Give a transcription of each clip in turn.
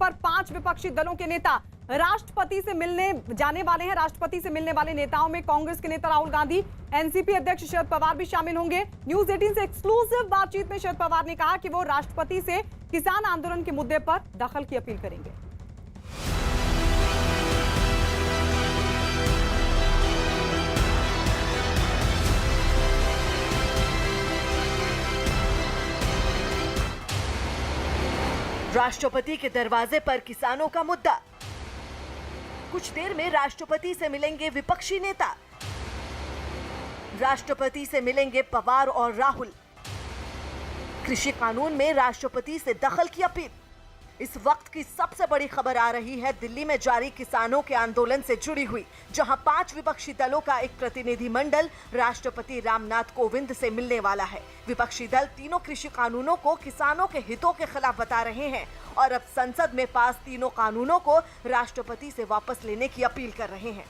पर 5 विपक्षी दलों के नेता राष्ट्रपति से मिलने जाने वाले हैं। राष्ट्रपति से मिलने वाले नेताओं में कांग्रेस के नेता राहुल गांधी, एनसीपी अध्यक्ष शरद पवार भी शामिल होंगे। न्यूज 18 से एक्सक्लूसिव बातचीत में शरद पवार ने कहा कि वो राष्ट्रपति से किसान आंदोलन के मुद्दे पर दखल की अपील करेंगे। राष्ट्रपति के दरवाजे पर किसानों का मुद्दा। कुछ देर में राष्ट्रपति से मिलेंगे विपक्षी नेता। राष्ट्रपति से मिलेंगे पवार और राहुल। कृषि कानून में राष्ट्रपति से दखल की अपील। इस वक्त की सबसे बड़ी खबर आ रही है दिल्ली में जारी किसानों के आंदोलन से जुड़ी हुई, जहां 5 विपक्षी दलों का एक प्रतिनिधिमंडल राष्ट्रपति रामनाथ कोविंद से मिलने वाला है। विपक्षी दल तीनों कृषि कानूनों को किसानों के हितों के खिलाफ बता रहे हैं और अब संसद में पास तीनों कानूनों को राष्ट्रपति से वापस लेने की अपील कर रहे हैं।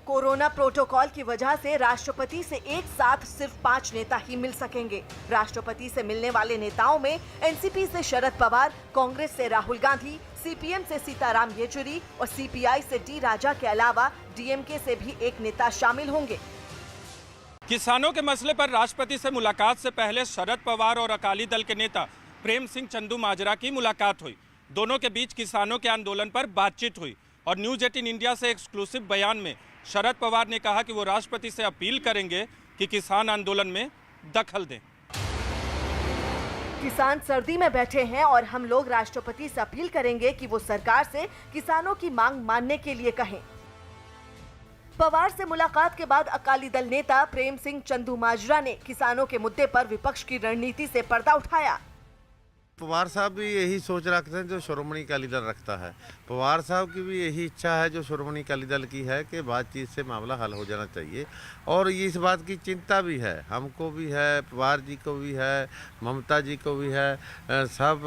कोरोना प्रोटोकॉल की वजह से राष्ट्रपति से एक साथ सिर्फ 5 नेता ही मिल सकेंगे। राष्ट्रपति से मिलने वाले नेताओं में एनसीपी से शरद पवार, कांग्रेस से राहुल गांधी, सीपीएम से सीताराम येचुरी और सीपीआई से डी राजा के अलावा डीएमके से भी एक नेता शामिल होंगे। किसानों के मसले पर राष्ट्रपति से मुलाकात से पहले शरद पवार और अकाली दल के नेता प्रेम सिंह चंदूमाजरा की मुलाकात हुई। दोनों के बीच किसानों के आंदोलन पर बातचीत हुई और न्यूज 18 इंडिया से एक्सक्लूसिव बयान में शरद पवार ने कहा कि वो राष्ट्रपति से अपील करेंगे कि किसान आंदोलन में दखल दें। किसान सर्दी में बैठे हैं और हम लोग राष्ट्रपति से अपील करेंगे कि वो सरकार से किसानों की मांग मानने के लिए कहें। पवार से मुलाकात के बाद अकाली दल नेता प्रेम सिंह चंदूमाजरा ने किसानों के मुद्दे पर विपक्ष की रणनीति से पर्दा उठाया। पवार साहब भी यही सोच रखते हैं जो श्रोमणी अकाली दल रखता है। पवार साहब की भी यही इच्छा है जो श्रोमणी अकाली दल की है कि बातचीत से मामला हल हो जाना चाहिए और इस बात की चिंता भी है, हमको भी है, पवार जी को भी है, ममता जी को भी है। सब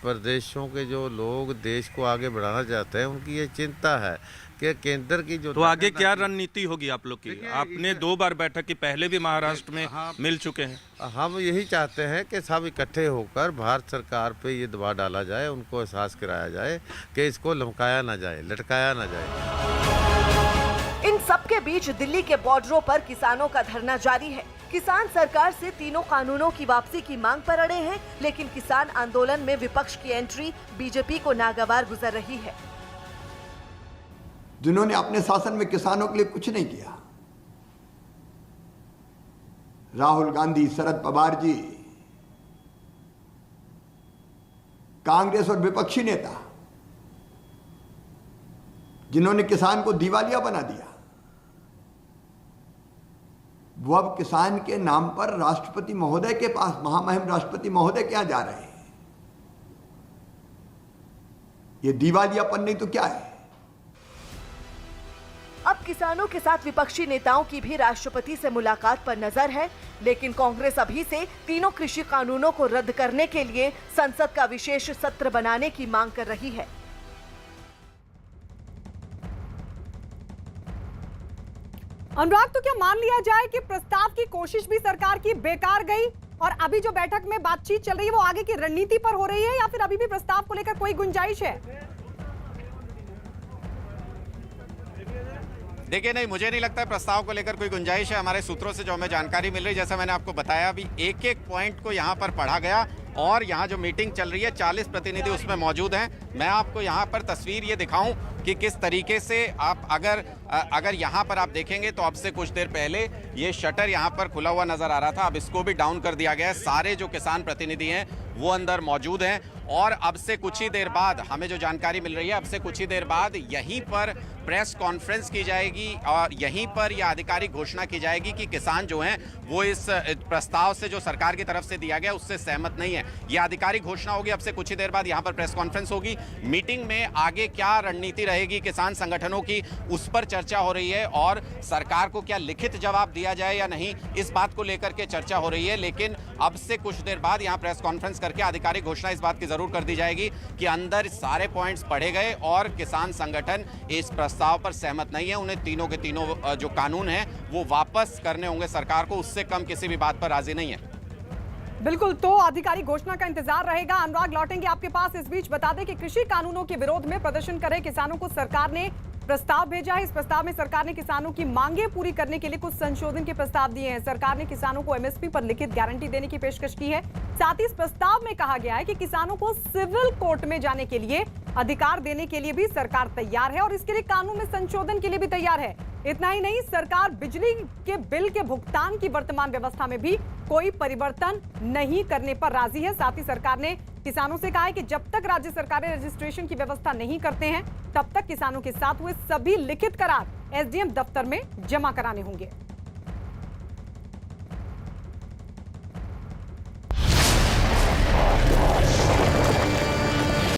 प्रदेशों के जो लोग देश को आगे बढ़ाना चाहते हैं उनकी ये चिंता है कि केंद्र की जो तो आगे क्या रणनीति होगी आप लोग की? आपने 2 बार बैठक की, पहले भी महाराष्ट्र में मिल चुके हैं। हम यही चाहते हैं कि सब इकट्ठे होकर भारत सरकार पे ये दबाव डाला जाए, उनको एहसास कराया जाए कि इसको लमकाया ना जाए, लटकाया ना जाए। इन सबके बीच दिल्ली के बॉर्डरों पर किसानों का धरना जारी है। किसान सरकार से तीनों कानूनों की वापसी की मांग पर अड़े हैं, लेकिन किसान आंदोलन में विपक्ष की एंट्री बीजेपी को नागवार गुजर रही है। जिन्होंने अपने शासन में किसानों के लिए कुछ नहीं किया, राहुल गांधी, शरद पवार जी, कांग्रेस और विपक्षी नेता, जिन्होंने किसान को दिवालिया बना दिया, वो अब किसान के नाम पर राष्ट्रपति महोदय के पास, महामहिम राष्ट्रपति महोदय के यहां जा रहे हैं। ये दिवालियापन नहीं तो क्या है? अब किसानों के साथ विपक्षी नेताओं की भी राष्ट्रपति से मुलाकात पर नजर है, लेकिन कांग्रेस अभी से तीनों कृषि कानूनों को रद्द करने के लिए संसद का विशेष सत्र बनाने की मांग कर रही है। अनुराग, तो क्या मान लिया जाए कि प्रस्ताव की कोशिश भी सरकार की बेकार गई और अभी जो बैठक में बातचीत चल रही है वो आगे की रणनीति पर हो रही है, या फिर अभी भी प्रस्ताव को लेकर कोई गुंजाइश है? देखिए, नहीं, मुझे नहीं लगता है प्रस्ताव को लेकर कोई गुंजाइश है। हमारे सूत्रों से जो हमें जानकारी मिल रही है, जैसा मैंने आपको बताया, अभी एक एक पॉइंट को यहाँ पर पढ़ा गया और यहाँ जो मीटिंग चल रही है 40 प्रतिनिधि उसमें मौजूद हैं। मैं आपको यहाँ पर तस्वीर ये दिखाऊं कि किस तरीके से आप अगर यहाँ पर आप देखेंगे तो अब से कुछ देर पहले ये शटर यहाँ पर खुला हुआ नजर आ रहा था, अब इसको भी डाउन कर दिया गया है। सारे जो किसान प्रतिनिधि हैं वो अंदर मौजूद हैं और अब से कुछ ही देर बाद हमें जो जानकारी मिल रही है, अब से कुछ ही देर बाद यहीं पर प्रेस कॉन्फ्रेंस की जाएगी और यहीं पर यह आधिकारिक घोषणा की जाएगी कि किसान जो हैं वो इस प्रस्ताव से जो सरकार की तरफ से दिया गया उससे सहमत नहीं है। यह आधिकारिक घोषणा होगी। अब से कुछ ही देर बाद यहाँ पर प्रेस कॉन्फ्रेंस होगी। मीटिंग में आगे क्या रणनीति रहेगी किसान संगठनों की, उस पर चर्चा हो रही है और सरकार को क्या लिखित जवाब दिया जाए या नहीं, इस बात को लेकर के चर्चा हो रही है। लेकिन अब से कुछ देर बाद यहाँ प्रेस कॉन्फ्रेंस करके आधिकारिक घोषणा इस बात की जरूर कर दी जाएगी कि अंदर सारे पॉइंट्स पढ़े गए और किसान संगठन इस प्रस्ताव पर सहमत नहीं है। उन्हें तीनों के तीनों जो कानून हैं वो वापस करने होंगे सरकार को, उससे कम किसी भी बात पर राजी नहीं है। बिल्कुल, तो आधिकारिक घोषणा का इंतजार रहेगा। अनुराग, लौटेंगे आपके पास। इस बीच बता दें कि कृषि कानूनों के विरोध में प्रदर्शन कर रहे किसानों को सरकार ने प्रस्ताव भेजा है। इस प्रस्ताव में सरकार ने किसानों की मांगे पूरी करने के लिए कुछ संशोधन के प्रस्ताव दिए हैं। सरकार ने किसानों को एमएसपी पर लिखित गारंटी देने की पेशकश की है। साथ ही इस प्रस्ताव में कहा गया है कि किसानों को सिविल कोर्ट में जाने के लिए अधिकार देने के लिए भी सरकार तैयार है और इसके लिए कानून में संशोधन के लिए भी तैयार है। इतना ही नहीं, सरकार बिजली के बिल के भुगतान की वर्तमान व्यवस्था में भी कोई परिवर्तन नहीं करने पर राजी है। साथ ही सरकार ने किसानों से कहा है कि जब तक राज्य सरकारें रजिस्ट्रेशन की व्यवस्था नहीं करते हैं, तब तक किसानों के साथ हुए सभी लिखित करार एसडीएम दफ्तर में जमा कराने होंगे।